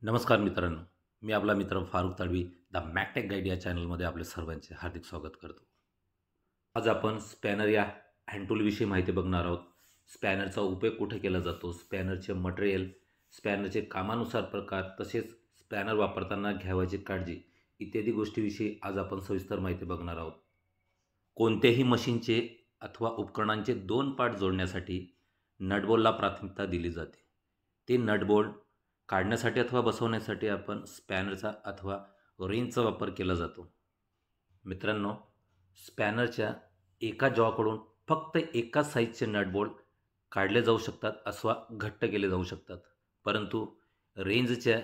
नमस्कार मित्रांनो, मी आपला मित्र फारुख तडवी द मॅकटेक गाईड या चॅनलमध्ये आपले सर्वांचे हार्दिक स्वागत करतो. आज आपण स्पॅनर या हँड टूलविषयी माहिती बघणार आहोत. स्पॅनरचा उपयोग कुठे केला जातो, स्पॅनरचे मटेरियल, स्पॅनरचे कामानुसार प्रकार, तसेच स्पॅनर वापरताना घ्यावयाची काळजी इत्यादी गोष्टीविषयी आज आपण सविस्तर माहिती बघणार आहोत. कोणत्याही मशीनचे अथवा उपकरणांचे दोन पार्ट जोडण्यासाठी नटबोल्टला प्राथमिकता दिली जाते. ते नटबोल्ट काढण्यासाठी अथवा बसवण्यासाठी आपण स्पॅनरचा अथवा रेंजचा वापर केला जातो. मित्रांनो, स्पॅनरच्या एका जॉकडून फक्त एकाच साईजचे नटबोल्ट काढले जाऊ शकतात अथवा घट्ट केले जाऊ शकतात, परंतु रेंजच्या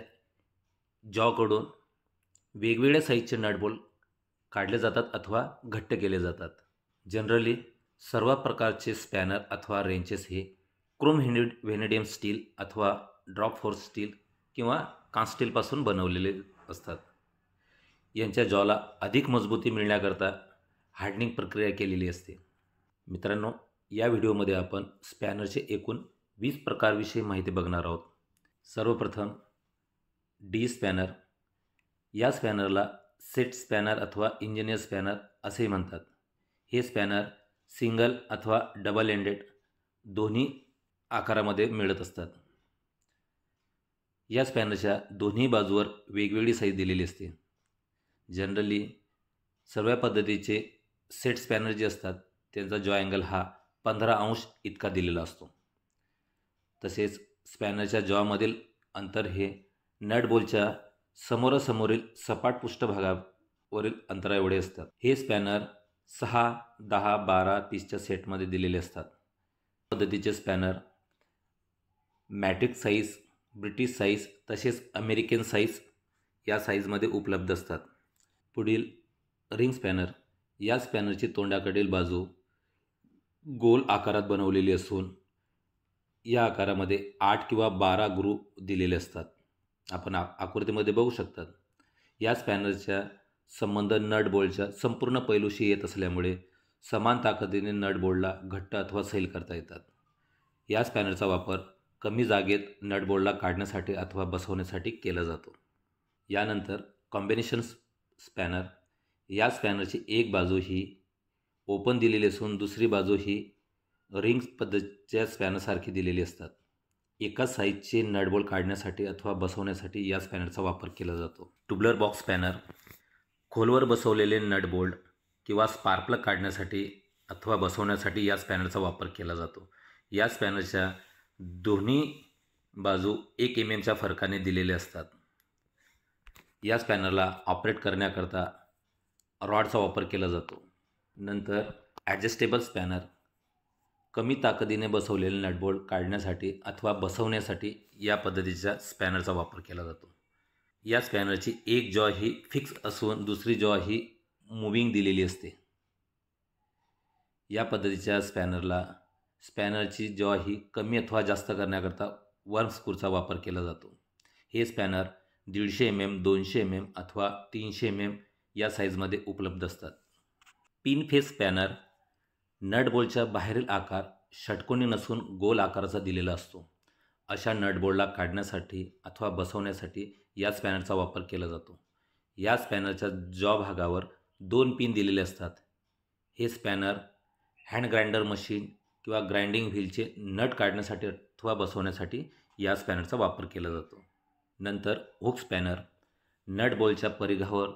जॉकडून वेगवेगळ्या साईजचे नटबोल्ट काढले जातात अथवा घट्ट केले जातात. जनरली सर्व प्रकारचे स्पॅनर अथवा रेंचेस हे क्रोम व्हेनेडियम स्टील अथवा ड्रॉप फोर्स स्टील किंवा कास्टीलपासून बनवलेले असतात. यांच्या जॉला अधिक मजबूती मिळण्याकरता हार्डनिंग प्रक्रिया केलेली असते. मित्रांनो, या व्हिडिओमध्ये आपण स्पॅनरचे एकूण 20 प्रकारविषयी माहिती बघणार आहोत. सर्वप्रथम डी स्पॅनर. या स्पॅनरला सेट स्पॅनर अथवा इंजिनियर स्पॅनर असेही म्हणतात. हे स्पॅनर सिंगल अथवा डबल एंडेड दोन्ही आकारामध्ये मिळत असतात. या स्पॅनरच्या दोन्ही बाजूवर वेगवेगळी साईज दिलेली असते. जनरली सर्व पद्धतीचे सेट स्पॅनर जे असतात त्यांचा जॉ अँगल हा 15 अंश इतका दिलेला असतो. तसेच स्पॅनरच्या जॉमधील अंतर हे नट बोल्टच्या समोरासमोरील सपाट पृष्ठभागावरील अंतरा एवढे असतात. हे स्पॅनर 6, 10, 12, 30च्या सेटमध्ये दिलेले असतात. पद्धतीचे spanner metric size, British size तसेच अमेरिकन साईज या साईजमध्ये उपलब्ध असतात. पुढील रिंग स्पॅनर. या स्पॅनरची तोंडाकडील बाजू गोल आकारात बनवलेली असून या आकारामध्ये 8 किंवा 12 ग्रूव्ह दिलेले असतात. आपण आकृतीमध्ये बघू शकतात. या स्पॅनरच्या संबंध नट बोल्टच्या संपूर्ण पैलूशी येत असल्यामुळे समान ताकदीने नट बोल्टला घट्ट अथवा सैल करता येतात. या स्पॅनरचा वापर कमी जागेत नट बोल्टला काढण्यासाठी अथवा बसवण्यासाठी केला जातो. यानंतर कॉम्बिनेशन स्पॅनर. या स्पॅनरची एक बाजू ही ओपन दिलेली असून दुसरी बाजू ही रिंग पद्धतीच्या स्पॅनरसारखी दिलेली असतात. एकाच साईजचे नट बोल्ट काढण्यासाठी अथवा बसवण्यासाठी या स्पॅनरचा वापर केला जातो. Tubular box spanner. खोलवर बसवलेले नट बोल्ट किंवा स्पार्क प्लग काढण्यासाठी अथवा बसवण्यासाठी या स्पॅनरचा वापर केला जातो. या स्पॅनरच्या दोन्ही बाजू 1 mm फरकाने दिलेले असतात. या स्पॅनरला ऑपरेट करण्याकरता रॉडचा वापर केला जातो. नंतर ॲडजस्टेबल स्पॅनर. कमी ताकदीने बसवलेले नटबोल्ट काढण्यासाठी अथवा बसवण्यासाठी या पद्धतीच्या स्पॅनरचा वापर केला जातो. या स्पॅनरची एक जॉ ही फिक्स असून दुसरी जॉ ही मूविंग दिलेली असते. या पद्धतीच्या स्पॅनरची जॉ ही कमी अथवा जास्त करण्याकरता वर्म स्क्रूचा वापर केला जातो. हे स्पॅनर 150 mm, 200 mm अथवा 300 mm या साईजमध्ये उपलब्ध असतात. Pin face spanner. नट बोल्टच्या बाहेरील आकार षटकोनी नसून गोल आकाराचा दिलेला असतो. अशा नट बोल्टला काढण्यासाठी अथवा बसवण्यासाठी या स्पॅनरचा वापर केला जातो. या स्पॅनरच्या जॉ भागावर 2 पिन दिलेले असतात. हे स्पॅनर हँड ग्राइंडर मशीन किंवा ग्राइंडिंग व्हीलचे नट काढण्यासाठी अथवा बसवण्यासाठी या स्पॅनरचा वापर केला जातो. नंतर हुक स्पॅनर. नट बोल्टच्या परिघावर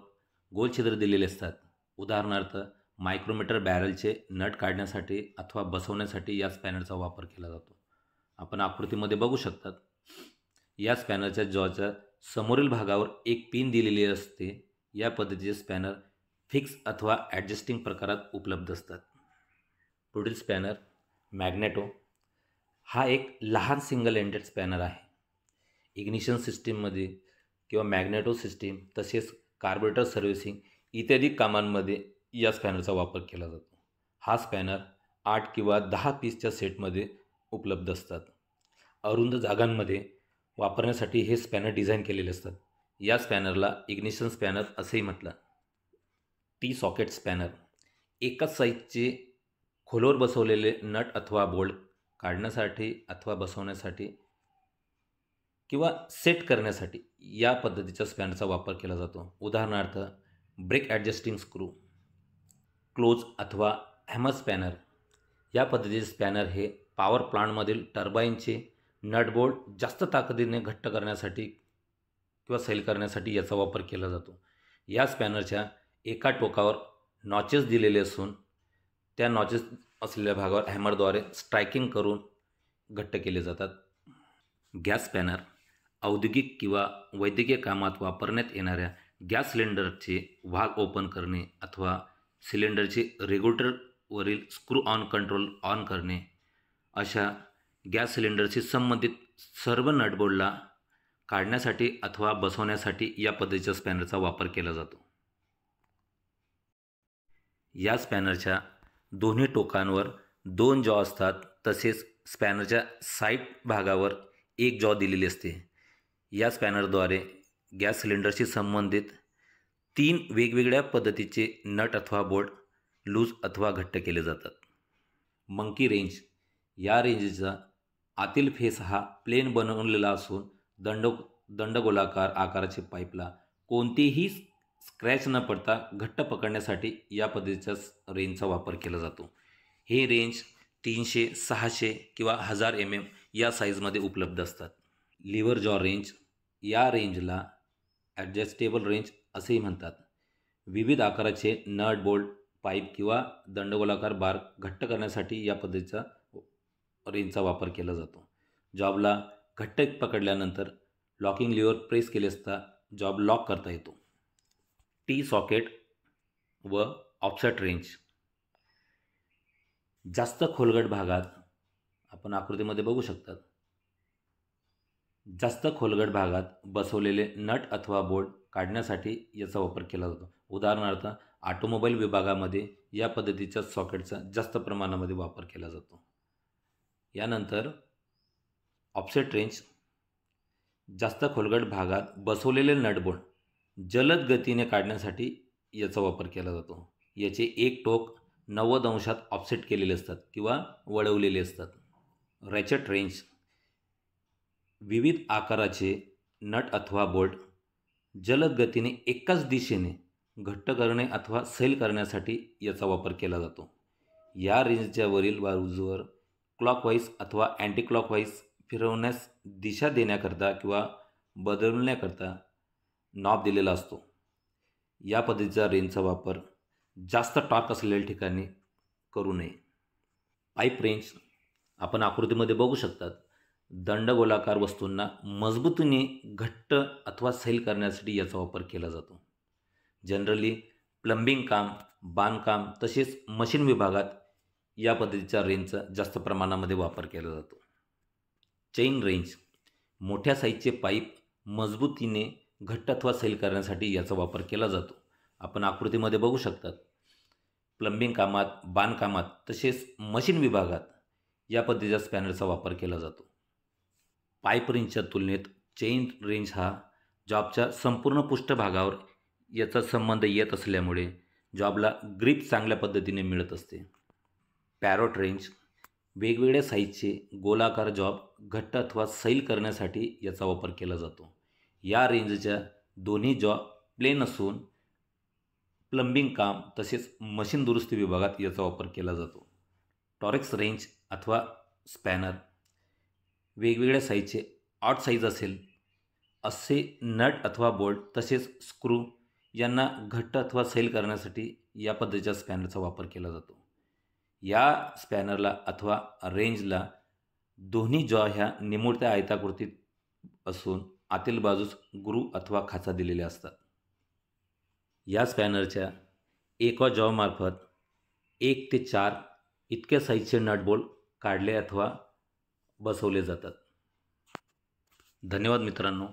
गोल छिद्र दिलेले असतात. उदाहरणार्थ मायक्रोमीटर बॅरलचे नट काढण्यासाठी अथवा बसवण्यासाठी या स्पॅनरचा वापर केला जातो. आपण आकृतीमध्ये बघू शकतात. या स्पॅनरच्या जॉच्या समोरील भागावर एक पिन दिलेली असते. या पद्धतीचे स्पॅनर फिक्स अथवा ॲडजस्टिंग प्रकारात उपलब्ध असतात. पुढील स्पॅनर मॅग्नेटो. हा एक लहान सिंगल एंडेड स्पॅनर आहे. इग्निशन सिस्टीममध्ये किंवा मॅग्नेटो सिस्टीम तसेच कार्बोरेटर सर्व्हिसिंग इत्यादी कामांमध्ये या स्पॅनरचा वापर केला जातो. हा स्पॅनर 8 किंवा 10 पीसच्या सेटमध्ये उपलब्ध असतात. अरुंद जागांमध्ये वापरण्यासाठी हे स्पॅनर डिझाईन केलेले असतात. या स्पॅनरला इग्निशन स्पॅनर असेही म्हटलं. T socket spanner. एकाच साईजचे खोलवर बसवलेले नट अथवा बोल्ट काढण्यासाठी अथवा बसवण्यासाठी किंवा सेट करण्यासाठी या पद्धतीच्या स्पॅनरचा वापर केला जातो. उदाहरणार्थ ब्रेक ॲडजस्टिंग स्क्रू, क्लोज अथवा हॅमर स्पॅनर. या पद्धतीचे स्पॅनर हे पॉवर प्लांटमधील टर्बाईनचे नटबोल्ट जास्त ताकदीने घट्ट करण्यासाठी किंवा सैल करण्यासाठी याचा वापर केला जातो. या स्पॅनरच्या एका टोकावर नॉचेस दिलेले असून त्या नॉचेस असलेल्या भागावर हॅमरद्वारे स्ट्रायकिंग करून घट्ट केले जातात. गॅस स्पॅनर औद्योगिक किंवा वैद्यकीय कामात वापरण्यात येणाऱ्या गॅस सिलेंडरचे वाल्व ओपन करणे अथवा सिलेंडरचे रेग्युलेटरवरील स्क्रू ऑन कंट्रोल ऑन करणे अशा गॅस सिलेंडरशी संबंधित सर्व नटबोल्टला काढण्यासाठी अथवा बसवण्यासाठी या पद्धतीच्या स्पॅनरचा वापर केला जातो. या स्पॅनरच्या दोन्ही टोकांवर 2 जॉ असतात. तसेच स्पॅनरच्या साईड भागावर एक जॉ दिलेली असते. या स्पॅनरद्वारे गॅस सिलेंडरशी संबंधित 3 वेगवेगळ्या पद्धतीचे नट अथवा बोल्ट लूज अथवा घट्ट केले जातात. Monkey range. या रेंजचा आतील फेस हा प्लेन बनवलेला असून दंडगोलाकार आकाराच्या पाईपला कोणतेही स्क्रॅच न पडता घट्ट पकडण्यासाठी या पद्धतीच्या रेंजचा वापर केला जातो. हे रेंज 300, 600 किंवा 1000 mm या साईजमध्ये उपलब्ध असतात. लिव्हर जॉ रेंज. या रेंजला ॲडजस्टेबल रेंज असेही म्हणतात. विविध आकाराचे नट बोल्ट पाईप किंवा दंडगोलाकार बार घट्ट करण्यासाठी या पद्धतीचा रेंजचा वापर केला जातो. जॉबला घट्ट पकडल्यानंतर लॉकिंग लिव्हर प्रेस केले असता जॉब लॉक करता येतो. टी सॉकेट व ऑफसेट रेंज. जास्त खोलगट भागात आपण आकृतीमध्ये बघू शकतात. जास्त खोलगट भागात बसवलेले नट अथवा बोल्ट काढण्यासाठी याचा वापर केला जातो. उदाहरणार्थ ऑटोमोबाईल विभागामध्ये या पद्धतीच्या सॉकेटचा जास्त प्रमाणामध्ये वापर केला जातो. यानंतर ऑफसेट रेंज. जास्त खोलगट भागात बसवलेले नट बोल्ट जलद गतीने काढण्यासाठी याचा वापर केला जातो. याचे एक टोक 90 अंशात ऑफसेट केलेले असतात किंवा वळवलेले असतात. रॅचेट रेंज. विविध आकाराचे नट अथवा बोल्ट जलद गतीने एकाच दिशेने घट्ट करणे अथवा सैल करण्यासाठी याचा वापर केला जातो. या रेंजच्या वरील बाजूवर क्लॉकवाईज अथवा अँटी क्लॉकवाईज फिरवण्यास दिशा देण्याकरता किंवा बदलण्याकरता नॉब दिलेला असतो. या पद्धतीचा रेंजचा वापर जास्त टॉर्क असलेल्या ठिकाणी करू नये. Pipe range. आपण आकृतीमध्ये बघू शकतात. दंडगोलाकार वस्तूंना मजबूतीने घट्ट अथवा सैल करण्यासाठी याचा वापर केला जातो. जनरली प्लंबिंग काम, बांधकाम तसेच मशीन विभागात या पद्धतीच्या रेंजचा जास्त प्रमाणामध्ये वापर केला जातो. Chain range. मोठ्या साईजचे पाईप मजबूतीने घट्ट अथवा सैल करण्यासाठी याचा वापर केला जातो. आपण आकृतीमध्ये बघू शकतात. प्लंबिंग कामात, बांधकामात तसेच मशीन विभागात या पद्धतीच्या स्पॅनरचा वापर केला जातो. पाईप रेंजच्या तुलनेत चेन रेंज हा जॉबच्या संपूर्ण पृष्ठभागावर याचा संबंध येत असल्यामुळे जॉबला ग्रिप चांगल्या पद्धतीने मिळत असते. Parrot range. वेगवेगळ्या साईजचे गोलाकार जॉब घट्ट अथवा सैल करण्यासाठी याचा वापर केला जातो. या रेंजच्या दोन्ही जॉ प्लेन असून प्लंबिंग काम तसेच मशीन दुरुस्ती विभागात याचा वापर केला जातो. टॉरेक्स रेंज अथवा स्पॅनर. वेगवेगळ्या साईजचे ऑड साईज असेल असे नट अथवा बोल्ट तसेच स्क्रू यांना घट्ट अथवा सैल करण्यासाठी या पद्धतीच्या स्पॅनरचा वापर केला जातो. या स्पॅनरला अथवा रेंजला दोन्ही जॉ ह्या निमुळत्या आयताकृतीत असून आतील बाजूस ग्रू अथवा खाचा दिलेल्या असतात. या स्पॅनरच्या एका जॉमार्फत 1 ते 4 इतक्या साईजचे नट बोल्ट काढले अथवा बसवले जातात. धन्यवाद मित्रांनो.